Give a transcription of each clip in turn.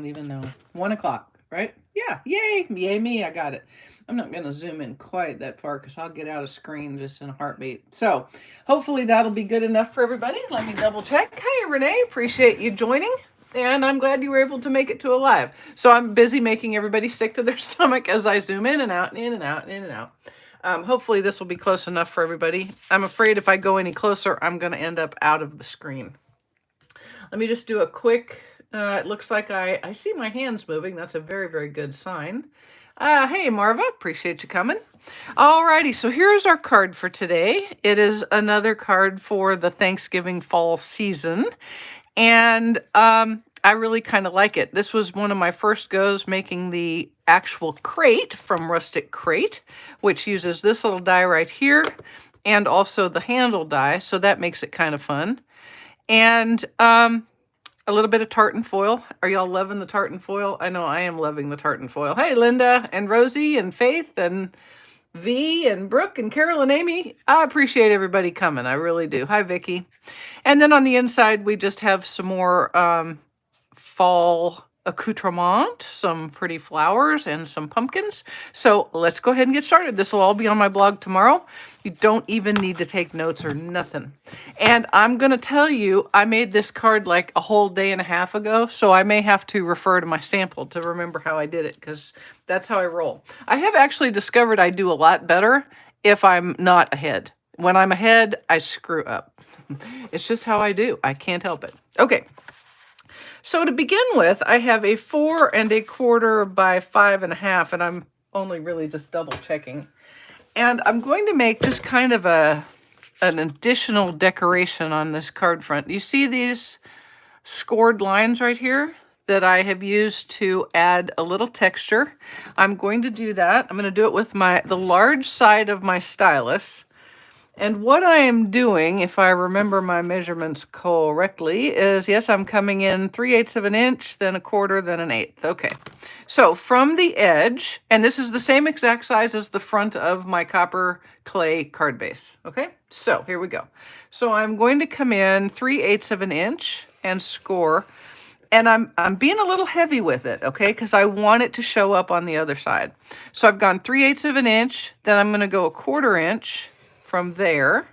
don't even know. 1 o'clock, right? Yeah, yay, yay me, I got it. I'm not going to zoom in quite that far because I'll get out of screen just in a heartbeat. So hopefully that'll be good enough for everybody. Let me double check. Hey, Renee, appreciate you joining. And I'm glad you were able to make it to a live. So I'm busy making everybody sick to their stomach as I zoom in and out and in and out and in and out. Hopefully this will be close enough for everybody. I'm afraid if I go any closer, I'm going to end up out of the screen. Let me just do a quick, it looks like I see my hands moving. That's a very, very good sign. Hey, Marva, appreciate you coming. Alrighty, so here's our card for today. It is another card for the Thanksgiving fall season. And I really kind of like it. This was one of my first goes making the actual crate from Rustic Crate, which uses this little die right here and also the handle die. So that makes it kind of fun. And a little bit of tartan foil. Are y'all loving the tartan foil? I know I am loving the tartan foil. Hey, Linda and Rosie and Faith and V and Brooke and Carol and Amy. I appreciate everybody coming. I really do. Hi, Vicki. And then on the inside, we just have some more fall accoutrement, some pretty flowers and some pumpkins. So let's go ahead and get started. This will all be on my blog tomorrow. You don't even need to take notes or nothing. And I'm going to tell you, I made this card like a whole day and a half ago, so I may have to refer to my sample to remember how I did it, because that's how I roll. I have actually discovered I do a lot better if I'm not ahead. When I'm ahead, I screw up. It's just how I do. I can't help it. Okay. So to begin with, I have a 4 1/4 by 5 1/2, and I'm only really just double checking. And I'm going to make just kind of an additional decoration on this card front. You see these scored lines right here that I have used to add a little texture? I'm going to do that. I'm going to do it with the large side of my stylus. And what I am doing, if I remember my measurements correctly, is, yes, I'm coming in 3/8 of an inch, then 1/4, then 1/8. Okay. So from the edge, and this is the same exact size as the front of my copper clay card base. Okay. So here we go. So I'm going to come in 3/8 of an inch and score. And I'm being a little heavy with it, okay, because I want it to show up on the other side. So I've gone 3/8 of an inch, then I'm going to go 1/4 inch from there,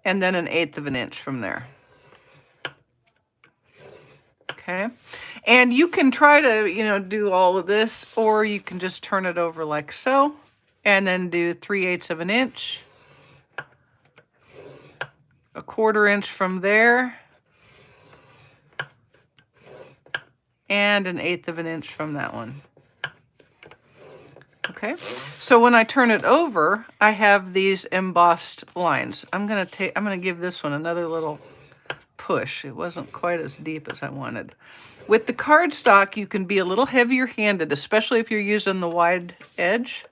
and then 1/8 of an inch from there. Okay, and you can try to, do all of this, or you can just turn it over like so, and then do 3/8 of an inch, 1/4 inch from there, and 1/8 of an inch from that one. Okay, so when I turn it over, I have these embossed lines. I'm gonna give this one another little push. It wasn't quite as deep as I wanted. With the cardstock, you can be a little heavier handed, especially if you're using the wide edge.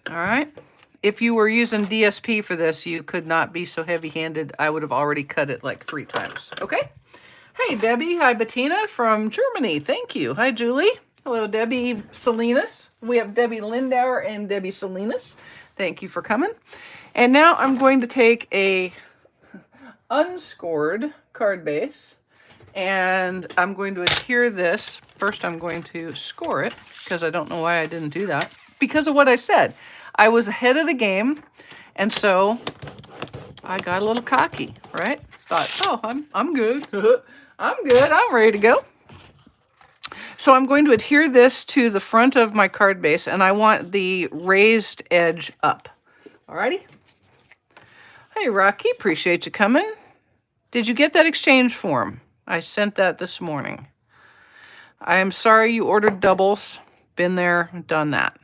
All right. If you were using DSP for this, you could not be so heavy handed. I would have already cut it like 3 times. Okay. Hey, Debbie. Hi, Bettina from Germany. Thank you. Hi, Julie. Hello, Debbie Salinas. We have Debbie Lindauer and Debbie Salinas. Thank you for coming. And now I'm going to take a unscored card base, and I'm going to adhere this. First, I'm going to score it, because I don't know why I didn't do that. Because of what I said. I was ahead of the game, and so I got a little cocky, right? Thought, oh, I'm good. I'm good. I'm ready to go. So I'm going to adhere this to the front of my card base, and I want the raised edge up. Alrighty? Hey, Rocky, appreciate you coming. Did you get that exchange form? I sent that this morning. I am sorry you ordered doubles. Been there, done that.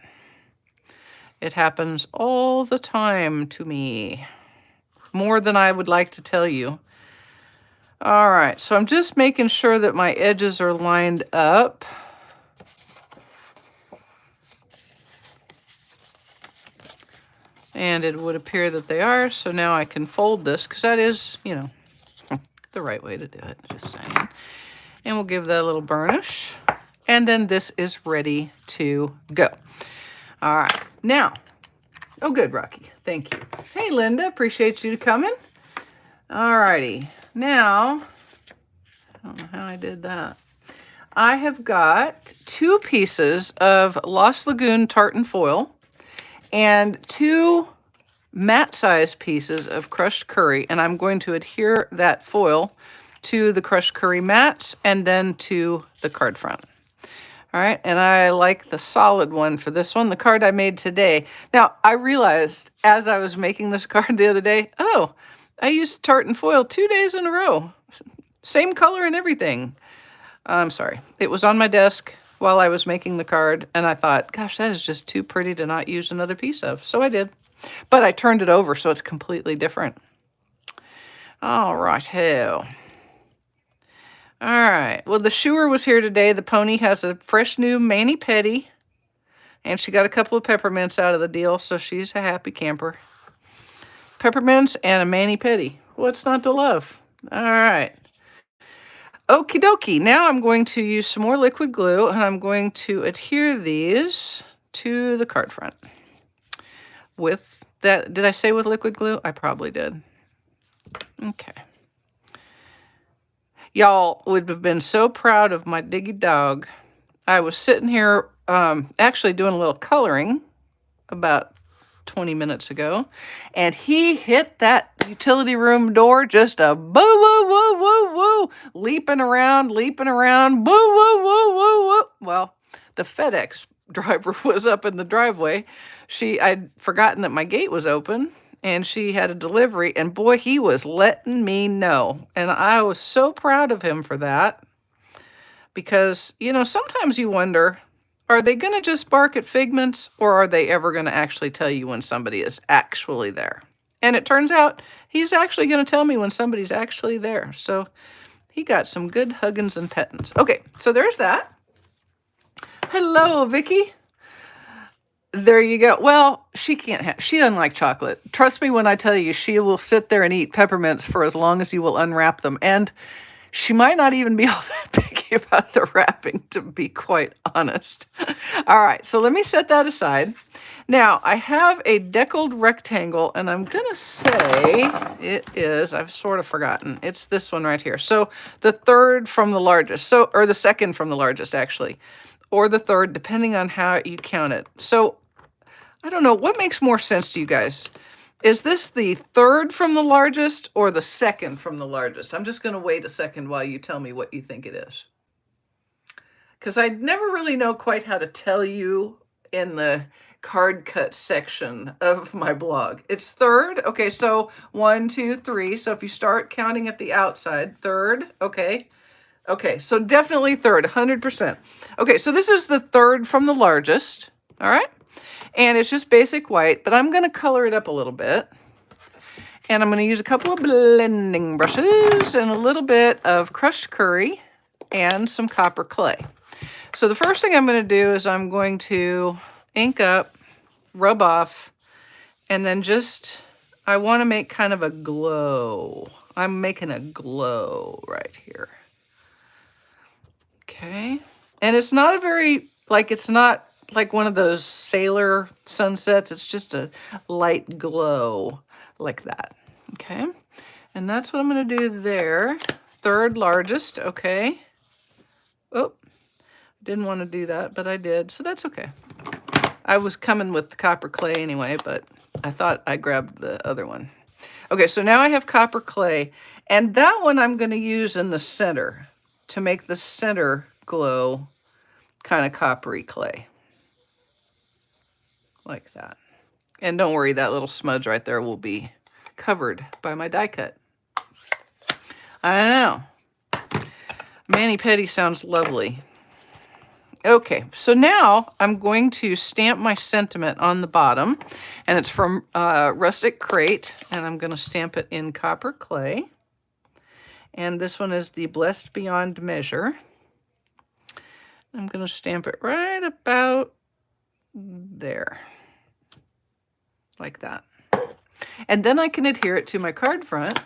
It happens all the time to me. More than I would like to tell you. All right, so I'm just making sure that my edges are lined up. And it would appear that they are, so now I can fold this, because that is, the right way to do it, just saying. And we'll give that a little burnish. And then this is ready to go. All right, now, oh, good, Rocky, thank you. Hey, Linda, appreciate you coming. All righty. Now, I don't know how I did that. I have got 2 pieces of Lost Lagoon tartan foil and 2 matte size pieces of crushed curry, and I'm going to adhere that foil to the crushed curry mats and then to the card front. All right, and I like the solid one for this one, the card I made today. Now, I realized as I was making this card the other day, oh, I used tartan foil 2 days in a row. Same color and everything. I'm sorry. It was on my desk while I was making the card, and I thought, gosh, that is just too pretty to not use another piece of. So I did. But I turned it over, so it's completely different. All right-ho. All right. Well, the shoer was here today. The pony has a fresh new mani-pedi, and she got a couple of peppermints out of the deal, so she's a happy camper. Peppermints and a mani-pedi. What's not to love? All right. Okie dokie. Now I'm going to use some more liquid glue, and I'm going to adhere these to the card front. With that, did I say with liquid glue? I probably did. Okay. Y'all would have been so proud of my diggy dog. I was sitting here actually doing a little coloring about 20 minutes ago, and he hit that utility room door just a boo, woo, woo, woo, woo, leaping around, boo, woo, woo, woo, woo. Well, the FedEx driver was up in the driveway. I'd forgotten that my gate was open, and she had a delivery, and boy, he was letting me know. And I was so proud of him for that, because, you know, sometimes you wonder, are they going to just bark at figments, or are they ever going to actually tell you when somebody is actually there? And it turns out he's actually going to tell me when somebody's actually there. So he got some good huggins and pettins. Okay, so there's that. Hello, Vicky. There you go. Well, she doesn't like chocolate. Trust me when I tell you, she will sit there and eat peppermints for as long as you will unwrap them. And she might not even be all that picky about the wrapping, to be quite honest. All right, so let me set that aside. Now, I have a deckled rectangle, and I'm going to say it is, I've sort of forgotten. It's this one right here. So the third from the largest, or the second from the largest, actually, or the third, depending on how you count it. So I don't know, what makes more sense to you guys? Is this the third from the largest or the second from the largest? I'm just going to wait a second while you tell me what you think it is. Because I never really know quite how to tell you in the card cut section of my blog. It's third. Okay, so 1, 2, 3. So if you start counting at the outside, third. Okay. Okay, so definitely third, 100%. Okay, so this is the third from the largest. All right. And it's just basic white, but I'm going to color it up a little bit. And I'm going to use a couple of blending brushes and a little bit of crushed curry and some copper clay. So the first thing I'm going to do is I'm going to ink up, rub off, and then I want to make kind of a glow. I'm making a glow right here. Okay. And it's not it's not like one of those sailor sunsets. It's just a light glow like that. Okay. And that's what I'm going to do there. Third largest. Okay. Oh, didn't want to do that, but I did. So that's okay. I was coming with the copper clay anyway, but I thought I grabbed the other one. Okay. So now I have copper clay, and that one I'm going to use in the center to make the center glow kind of coppery clay. Like that. And don't worry, that little smudge right there will be covered by my die cut. I know. Mani-pedi sounds lovely. Okay, so now I'm going to stamp my sentiment on the bottom, and it's from Rustic Crate, and I'm going to stamp it in copper clay. And this one is the Blessed Beyond Measure. I'm going to stamp it right about there. Like that. And then I can adhere it to my card front.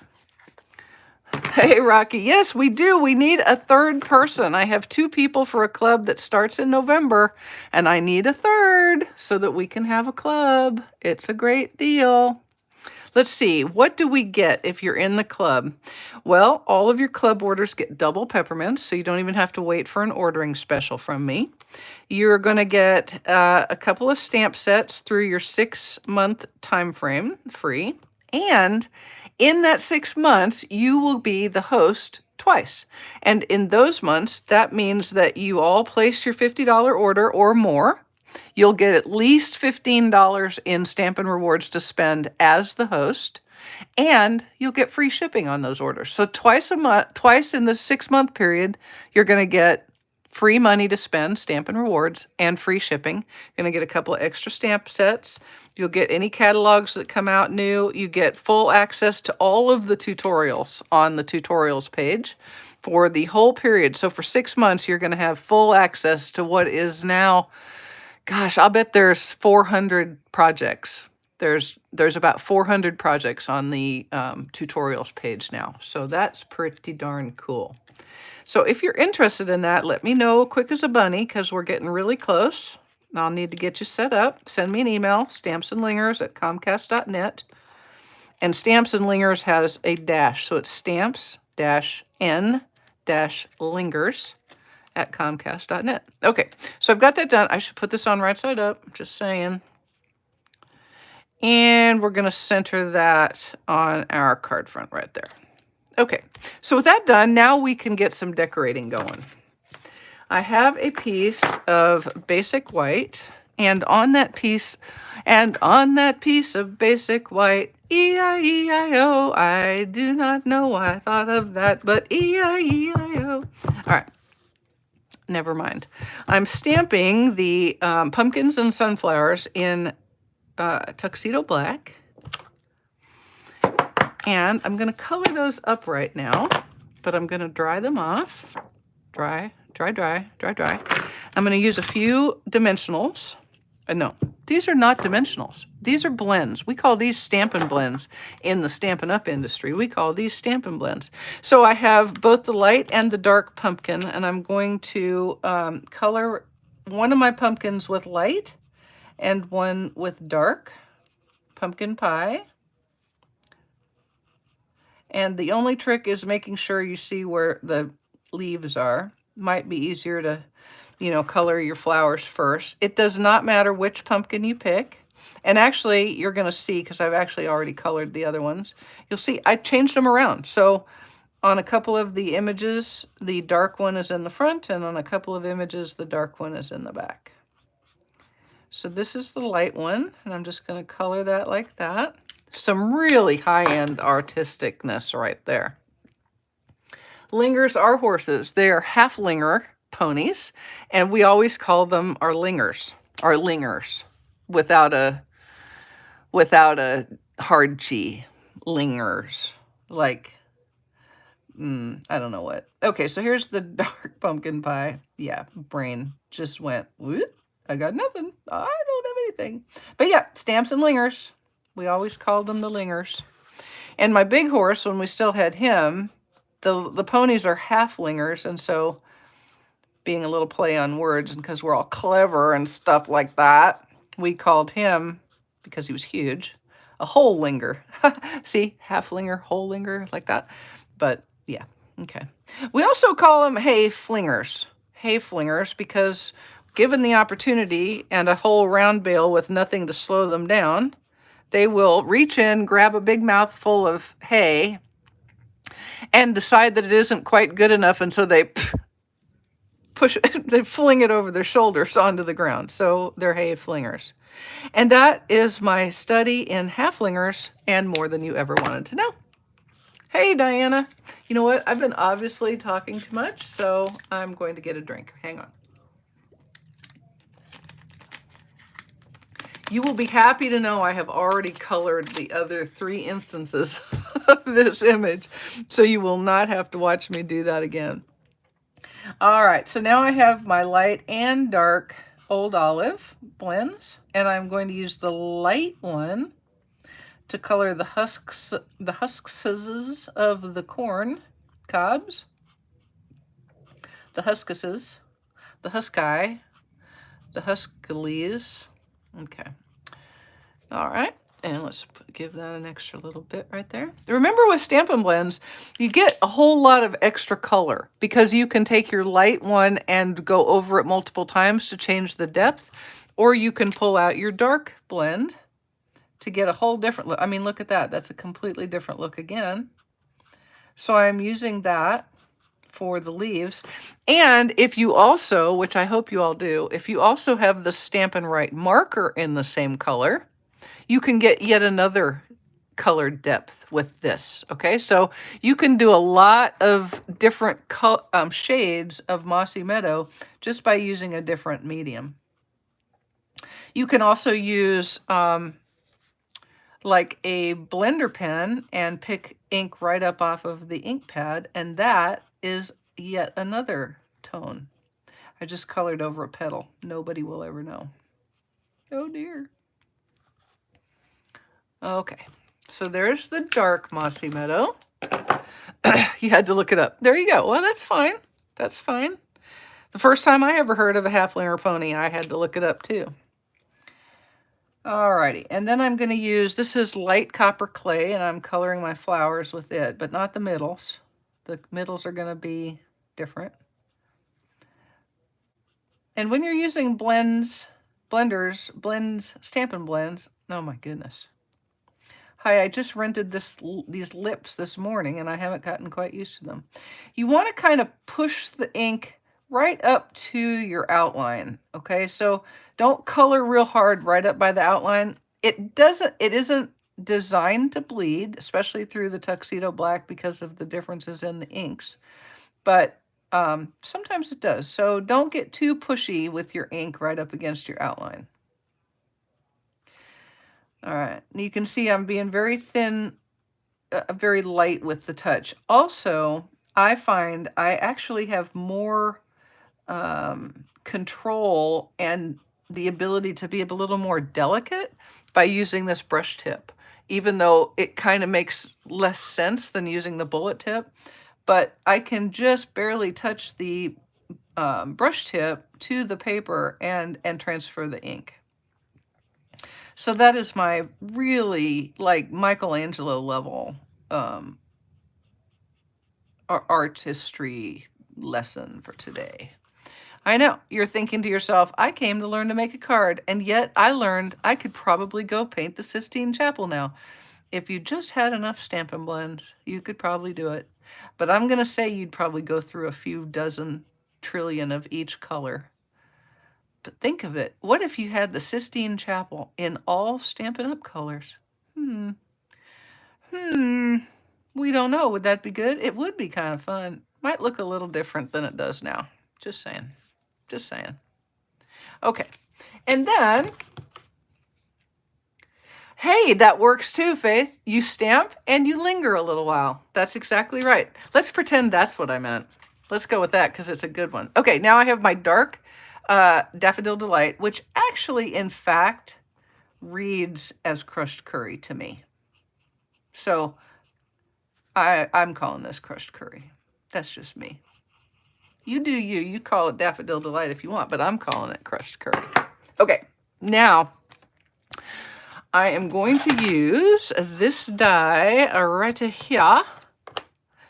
Hey, Rocky. Yes, we do. We need a third person. I have 2 people for a club that starts in November, and I need a third so that we can have a club. It's a great deal. Let's see, what do we get if you're in the club? Well, all of your club orders get double peppermints, so you don't even have to wait for an ordering special from me. You're going to get a couple of stamp sets through your 6-month time frame free. And in that 6 months, you will be the host twice. And in those months, that means that you all place your $50 order or more. You'll get at least $15 in Stampin' Rewards to spend as the host, and you'll get free shipping on those orders. So twice a month, twice in the 6-month period, you're going to get free money to spend, Stampin' Rewards, and free shipping. You're going to get a couple of extra stamp sets. You'll get any catalogs that come out new. You get full access to all of the tutorials on the tutorials page for the whole period. So for 6 months, you're going to have full access to what is now, gosh, I'll bet there's 400 projects. There's about 400 projects on the tutorials page now. So that's pretty darn cool. So if you're interested in that, let me know quick as a bunny, because we're getting really close. I'll need to get you set up. Send me an email, stampsandlingers@comcast.net. And Stamps-N-Lingers has a dash, so it's stamps-n-lingers@comcast.net. Okay, so I've got that done. I should put this on right side up, just saying. And we're going to center that on our card front right there. Okay, so with that done, now we can get some decorating going. I have a piece of basic white, and on that piece of basic white, E-I-E-I-O, I do not know why I thought of that, but E-I-E-I-O. All right, never mind. I'm stamping the pumpkins and sunflowers in tuxedo black. And I'm going to color those up right now, but I'm going to dry them off. Dry, dry, dry, dry, dry. I'm going to use a few dimensionals. No, these are not dimensionals. These are blends. We call these Stampin' blends in the Stampin' Up industry. We call these Stampin' blends. So I have both the light and the dark pumpkin, and I'm going to color one of my pumpkins with light and one with dark pumpkin pie. And the only trick is making sure you see where the leaves are. Might be easier to, color your flowers first. It does not matter which pumpkin you pick. And actually, you're going to see, because I've actually already colored the other ones, you'll see I changed them around. So on a couple of the images, the dark one is in the front, and on a couple of images, the dark one is in the back. So this is the light one, and I'm just going to color that like that. Some really high-end artisticness right there. Lingers are horses. They are half-linger ponies, and we always call them our lingers, without a hard G. Lingers. Like, I don't know what. Okay, so here's the dark pumpkin pie. Yeah, brain just went, whoop, I got nothing. I don't have anything. But yeah, Stamps-N-Lingers. We always called them the lingers. And my big horse, when we still had him, the ponies are half-lingers, and so being a little play on words, and because we're all clever and stuff like that, we called him, because he was huge, a whole linger. See, half-linger, whole linger, like that. But yeah, okay. We also call them hay-flingers. Hay-flingers, because given the opportunity and a whole round bale with nothing to slow them down, they will reach in, grab a big mouthful of hay, and decide that it isn't quite good enough, and so they they fling it over their shoulders onto the ground. So they're hay flingers. And that is my study in half-lingers, and more than you ever wanted to know. Hey, Diana. You know what? I've been obviously talking too much, so I'm going to get a drink. Hang on. You will be happy to know I have already colored the other 3 instances of this image, so you will not have to watch me do that again. All right, so now I have my light and dark Old Olive blends, and I'm going to use the light one to color the husks of the corn cobs, the huskuses, the huskai, the huskalies. Okay. All right. And let's give that an extra little bit right there. Remember with Stampin' Blends, you get a whole lot of extra color because you can take your light one and go over it multiple times to change the depth, or you can pull out your dark blend to get a whole different look. I mean, look at that. That's a completely different look again. So I'm using that for the leaves. And if you also, which I hope you all do, if you also have the Stampin' Right marker in the same color, you can get yet another colored depth with this. Okay, so you can do a lot of different shades of Mossy Meadow just by using a different medium. You can also use like a blender pen and pick ink right up off of the ink pad, and that is yet another tone. I just colored over a petal. Nobody will ever know. Oh dear. Okay, so there's the dark Mossy Meadow. You had to look it up. There you go. Well, that's fine. That's fine. The first time I ever heard of a half-linger pony, I had to look it up too. Alrighty, and then I'm going to use, this is light copper clay, and I'm coloring my flowers with it, but not the middles. The middles are going to be different. And when you're using blends, Stampin' Blends, oh my goodness. Hi, I just rented these lips this morning, and I haven't gotten quite used to them. You want to kind of push the ink right up to your outline, okay? So don't color real hard right up by the outline. It isn't designed to bleed, especially through the tuxedo black because of the differences in the inks, but sometimes it does. So don't get too pushy with your ink right up against your outline. All right, and you can see I'm being very thin, very light with the touch. Also, I find I actually have more control and the ability to be a little more delicate by using this brush tip, even though it kind of makes less sense than using the bullet tip. But I can just barely touch the brush tip to the paper and transfer the ink. So that is my really like Michelangelo level artistry lesson for today. I know, you're thinking to yourself, I came to learn to make a card, and yet I learned I could probably go paint the Sistine Chapel now. If you just had enough Stampin' Blends, you could probably do it. But I'm going to say you'd probably go through a few dozen trillion of each color. But think of it. What if you had the Sistine Chapel in all Stampin' Up! Colors? We don't know. Would that be good? It would be kind of fun. Might look a little different than it does now. Just saying. Just saying. Okay. And then, hey, that works too, Faith. You stamp and you linger a little while. That's exactly right. Let's pretend that's what I meant. Let's go with that because it's a good one. Okay, now I have my dark Daffodil Delight, which actually, in fact, reads as crushed curry to me. So I'm calling this crushed curry. That's just me. You do you. You call it Daffodil Delight if you want, but I'm calling it crushed curry. Okay, now I am going to use this die right here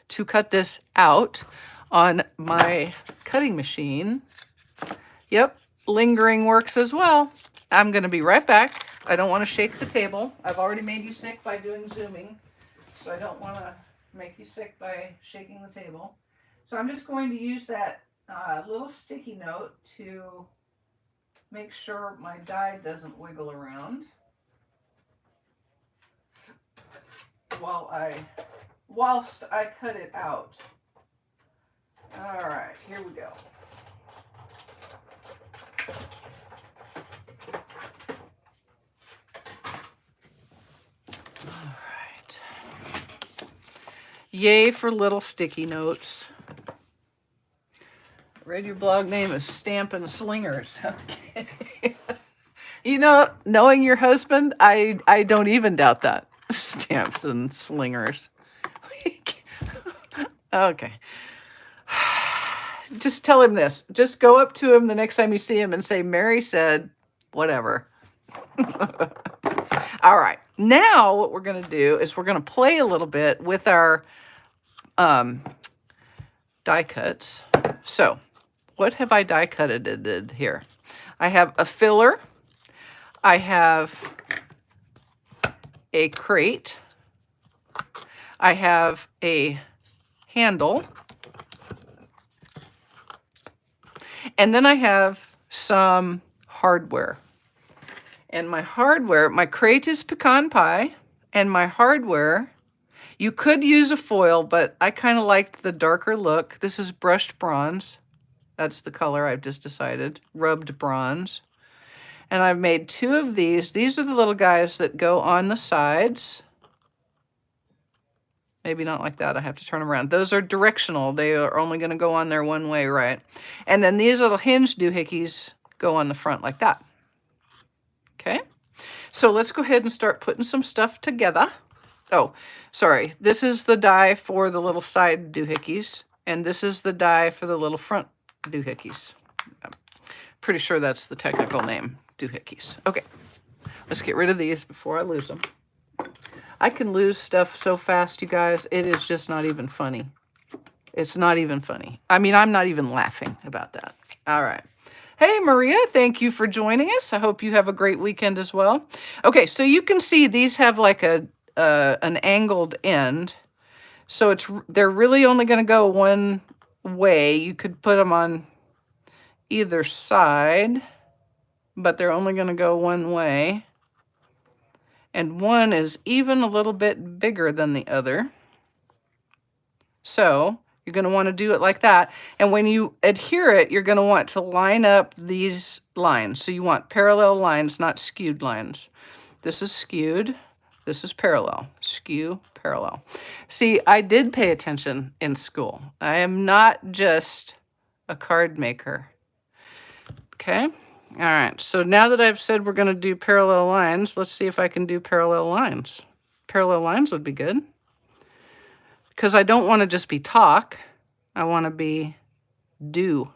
to cut this out on my cutting machine. Yep, lingering works as well. I'm going to be right back. I don't want to shake the table. I've already made you sick by doing Zooming, so I don't want to make you sick by shaking the table. So I'm just going to use that little sticky note to make sure my die doesn't wiggle around whilst I cut it out. All right, here we go. All right. Yay for little sticky notes. Read your blog name is Stamps-N-Lingers. Okay. You know, knowing your husband, I don't even doubt that. Stamps-N-Lingers. Okay. Just tell him this. Just go up to him the next time you see him and say, Mary said, whatever. All right, now what we're going to do is we're going to play a little bit with our die cuts. So what have I die cutted here? I have a filler. I have a crate. I have a handle. And then I have some hardware. And my hardware, my crate is pecan pie, and my hardware, you could use a foil, but I kind of liked the darker look. This is brushed bronze. That's the color I've just decided, rubbed bronze. And I've made 2 of these. These are the little guys that go on the sides. Maybe not like that. I have to turn them around. Those are directional. They are only going to go on there one way, right? And then these little hinge doohickeys go on the front like that. Okay. So let's go ahead and start putting some stuff together. Oh, sorry. This is the die for the little side doohickeys. And this is the die for the little front doohickeys. I'm pretty sure that's the technical name, doohickeys. Okay. Let's get rid of these before I lose them. I can lose stuff so fast, you guys. It is just not even funny. It's not even funny. I mean, I'm not even laughing about that. All right. Hey, Maria, thank you for joining us. I hope you have a great weekend as well. Okay, so you can see these have like an angled end. So they're really only going to go one way. You could put them on either side, but they're only going to go one way. And one is even a little bit bigger than the other. So you're going to want to do it like that. And when you adhere it, you're going to want to line up these lines. So you want parallel lines, not skewed lines. This is skewed. This is parallel. Skew, parallel. See, I did pay attention in school. I am not just a card maker. Okay. All right, so now that I've said we're going to do parallel lines, let's see if I can do parallel lines. Parallel lines would be good. Because I don't want to just be talk. I want to be do.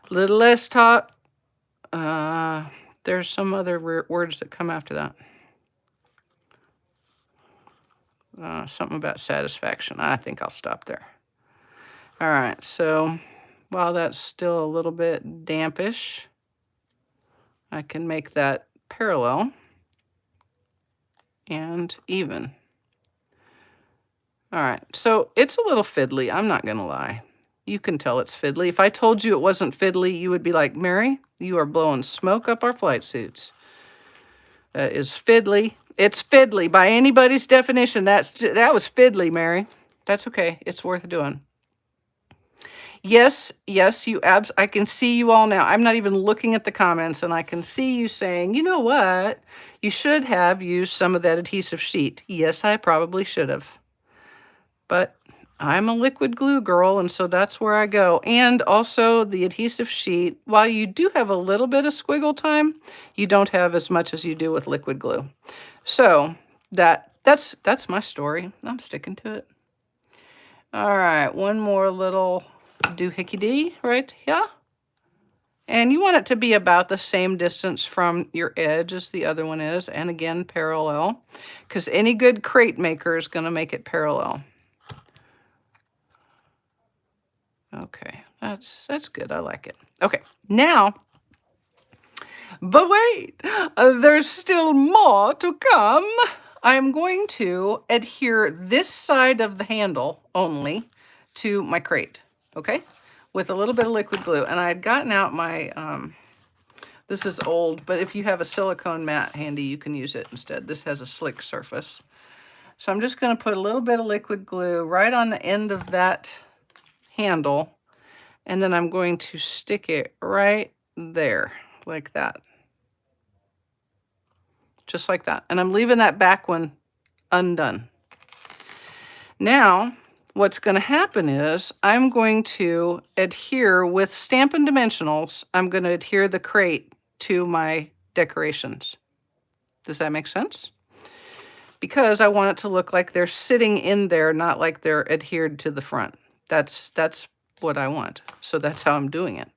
Little less talk. There's some other words that come after that. Something about satisfaction. I think I'll stop there. All right, so while that's still a little bit dampish, I can make that parallel and even. All right, so it's a little fiddly. I'm not going to lie. You can tell it's fiddly. If I told you it wasn't fiddly, you would be like, Mary, you are blowing smoke up our flight suits. That is fiddly. It's fiddly. By anybody's definition, that was fiddly, Mary. That's okay. It's worth doing. Yes, I can see you all now. I'm not even looking at the comments, and I can see you saying, you know what? You should have used some of that adhesive sheet. Yes, I probably should have. But I'm a liquid glue girl, and so that's where I go. And also the adhesive sheet, while you do have a little bit of squiggle time, you don't have as much as you do with liquid glue. So that's my story. I'm sticking to it. All right, one more little doohickey-dee right here. And you want it to be about the same distance from your edge as the other one is. And again, parallel. Because any good crate maker is going to make it parallel. Okay, that's good. I like it. Okay, now, but wait, there's still more to come. I'm going to adhere this side of the handle only to my crate, okay, with a little bit of liquid glue. And I had gotten out my, this is old, but if you have a silicone mat handy, you can use it instead. This has a slick surface. So I'm just going to put a little bit of liquid glue right on the end of that handle, and then I'm going to stick it right there, like that. Just like that. And I'm leaving that back one undone. Now, what's going to happen is I'm going to adhere with Stampin' Dimensionals. I'm going to adhere the crate to my decorations. Does that make sense? Because I want it to look like they're sitting in there, not like they're adhered to the front. That's what I want. So that's how I'm doing it.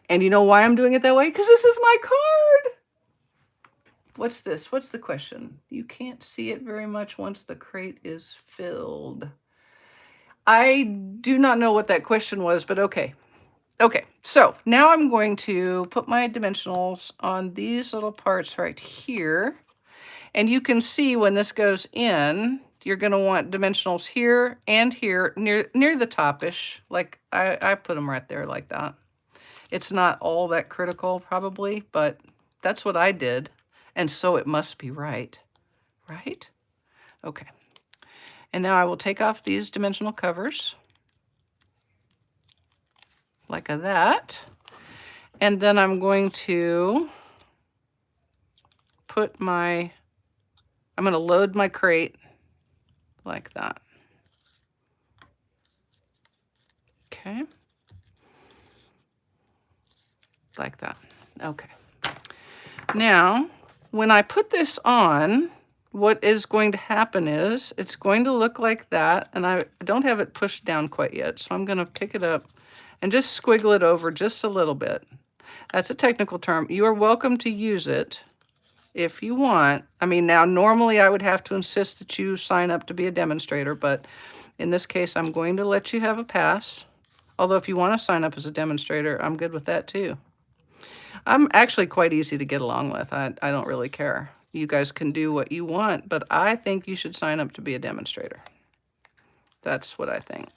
And you know why I'm doing it that way? Because this is my card. What's this? What's the question? You can't see it very much once the crate is filled. I do not know what that question was, but okay. Okay, so now I'm going to put my dimensionals on these little parts right here. And you can see when this goes in, you're going to want dimensionals here and here near the top-ish. Like I put them right there like that. It's not all that critical probably, but that's what I did. And so it must be right, right? Okay. And now I will take off these dimensional covers like that. And then I'm going to put I'm going to load my crate like that. Okay. Like that. Okay. Now, when I put this on, what is going to happen is it's going to look like that, and I don't have it pushed down quite yet, so I'm going to pick it up and just squiggle it over just a little bit. That's a technical term. You are welcome to use it if you want. I mean, now normally I would have to insist that you sign up to be a demonstrator, but in this case, I'm going to let you have a pass. Although if you want to sign up as a demonstrator, I'm good with that too. I'm actually quite easy to get along with. I don't really care. You guys can do what you want, but I think you should sign up to be a demonstrator. That's what I think.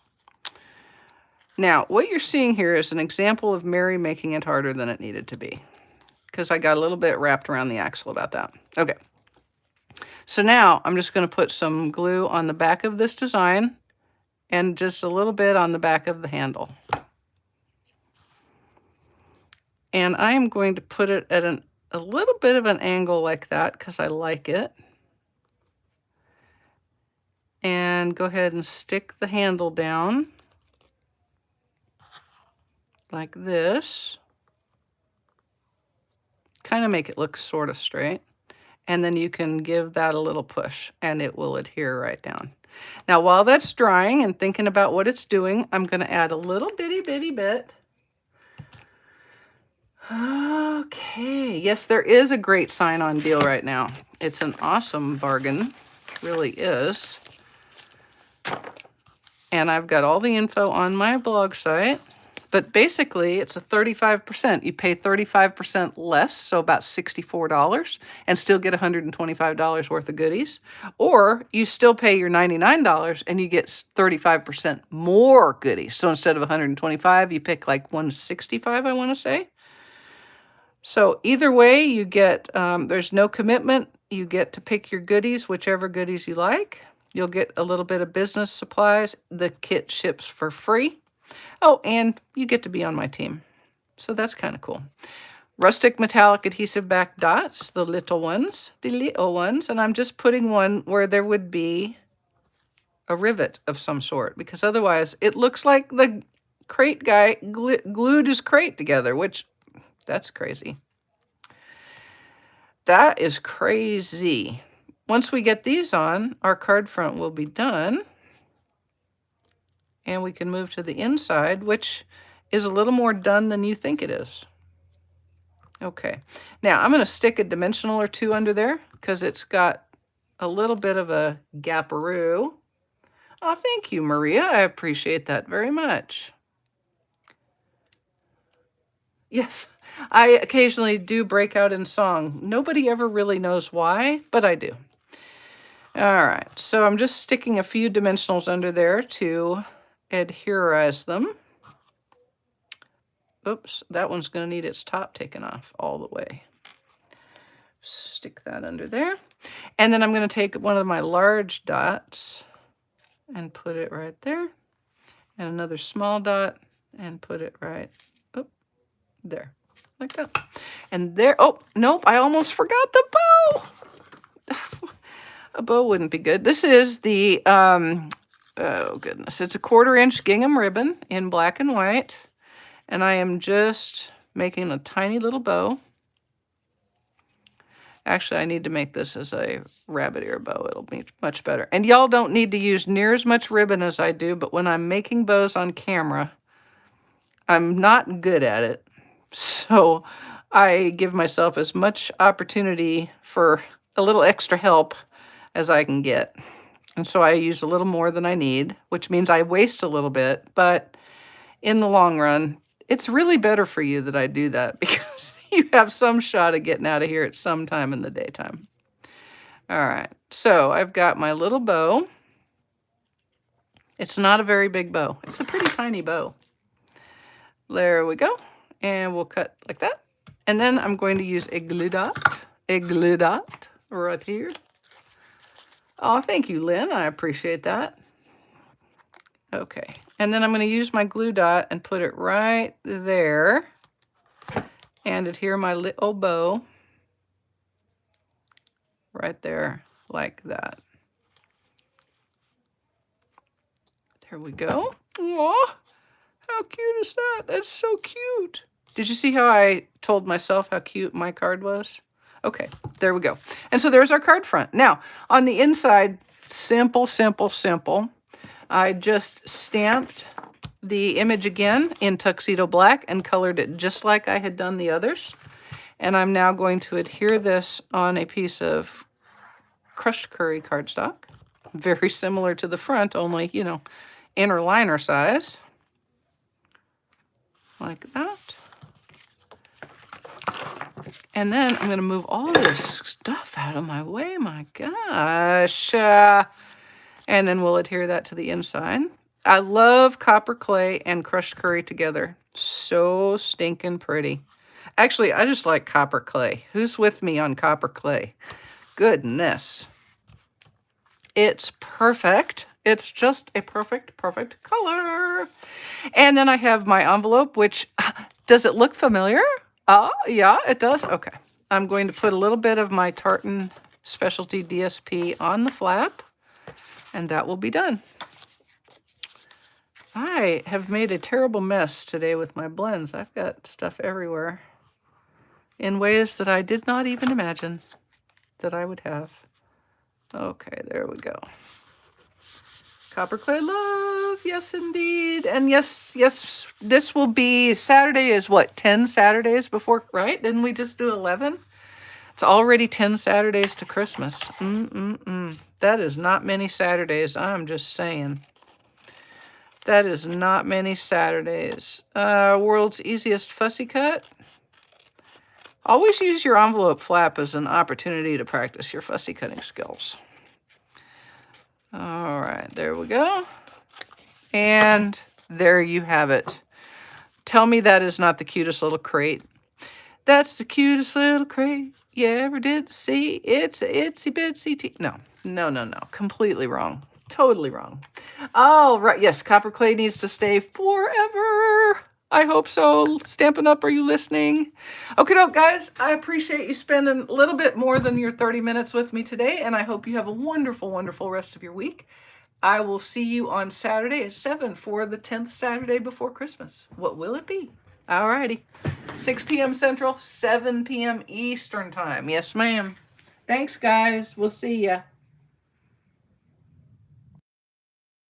Now, what you're seeing here is an example of Mary making it harder than it needed to be, because I got a little bit wrapped around the axle about that. Okay. So now I'm just going to put some glue on the back of this design and just a little bit on the back of the handle. And I am going to put it at a little bit of an angle like that because I like it. And go ahead and stick the handle down like this. Kind of make it look sort of straight. And then you can give that a little push and it will adhere right down. Now, while that's drying and thinking about what it's doing, I'm going to add a little bitty bit. Okay, yes, there is a great sign-on deal right now. It's an awesome bargain, it really is. And I've got all the info on my blog site, but basically it's a 35%. You pay 35% less, so about $64, and still get $125 worth of goodies. Or you still pay your $99 and you get 35% more goodies. So instead of $125, you pick like $165, I want to say. So either way, you get, there's no commitment. You get to pick your goodies, whichever goodies you like. You'll get a little bit of business supplies. The kit ships for free. Oh, and you get to be on my team. So that's kind of cool. Rustic metallic adhesive back dots, the little ones. And I'm just putting one where there would be a rivet of some sort, because otherwise it looks like the crate guy glued his crate together, which... that's crazy. That is crazy. Once we get these on, our card front will be done. And we can move to the inside, which is a little more done than you think it is. Okay. Now, I'm going to stick a dimensional or two under there because it's got a little bit of a gaparoo. Oh, thank you, Maria. I appreciate that very much. Yes, I occasionally do break out in song. Nobody ever really knows why, but I do. All right, so I'm just sticking a few dimensionals under there to adherize them. Oops, that one's going to need its top taken off all the way. Stick that under there. And then I'm going to take one of my large dots and put it right there. And another small dot and put it right there, like that. And there, oh, nope, I almost forgot the bow. A bow wouldn't be good. This is the, oh goodness, it's a 1/4-inch gingham ribbon in black and white. And I am just making a tiny little bow. Actually, I need to make this as a rabbit ear bow. It'll be much better. And y'all don't need to use near as much ribbon as I do, but when I'm making bows on camera, I'm not good at it. So I give myself as much opportunity for a little extra help as I can get. And so I use a little more than I need, which means I waste a little bit, but in the long run, it's really better for you that I do that because you have some shot of getting out of here at some time in the daytime. All right, so I've got my little bow. It's not a very big bow. It's a pretty tiny bow. There we go. And we'll cut like that. And then I'm going to use a glue dot right here. Oh, thank you, Lynn. I appreciate that. Okay. And then I'm going to use my glue dot and put it right there and adhere my little bow right there like that. There we go. Aw, how cute is that? That's so cute. Did you see how I told myself how cute my card was? Okay, there we go. And so there's our card front. Now, on the inside, simple, simple, simple. I just stamped the image again in tuxedo black and colored it just like I had done the others. And I'm now going to adhere this on a piece of crushed curry cardstock. Very similar to the front, only, you know, inner liner size. Like that. And then I'm going to move all this stuff out of my way. My gosh. And then we'll adhere that to the inside. I love copper clay and crushed curry together. So stinking pretty. Actually, I just like copper clay. Who's with me on copper clay? Goodness. It's perfect. It's just a perfect, perfect color. And then I have my envelope, which, does it look familiar? Oh, yeah, it does. Okay. I'm going to put a little bit of my Tartan Specialty DSP on the flap, and that will be done. I have made a terrible mess today with my blends. I've got stuff everywhere in ways that I did not even imagine that I would have. Okay, there we go. Copper clay love, yes indeed. And yes, this will be, Saturday is what, 10 Saturdays before, right? Didn't we just do 11? It's already 10 Saturdays to Christmas. That is not many Saturdays, I'm just saying. That is not many Saturdays. World's easiest fussy cut. Always use your envelope flap as an opportunity to practice your fussy cutting skills. All right, there we go. And there you have it. Tell me that is not the cutest little crate. That's the cutest little crate you ever did see. It's a itsy bitsy No. Completely wrong. Totally wrong. All right. Yes, copper clay needs to stay forever. I hope so. Stampin' Up, are you listening? Okay, guys, I appreciate you spending a little bit more than your 30 minutes with me today, and I hope you have a wonderful, wonderful rest of your week. I will see you on Saturday at 7 for the 10th Saturday before Christmas. What will it be? All righty. 6 p.m. Central, 7 p.m. Eastern Time. Yes, ma'am. Thanks, guys. We'll see ya.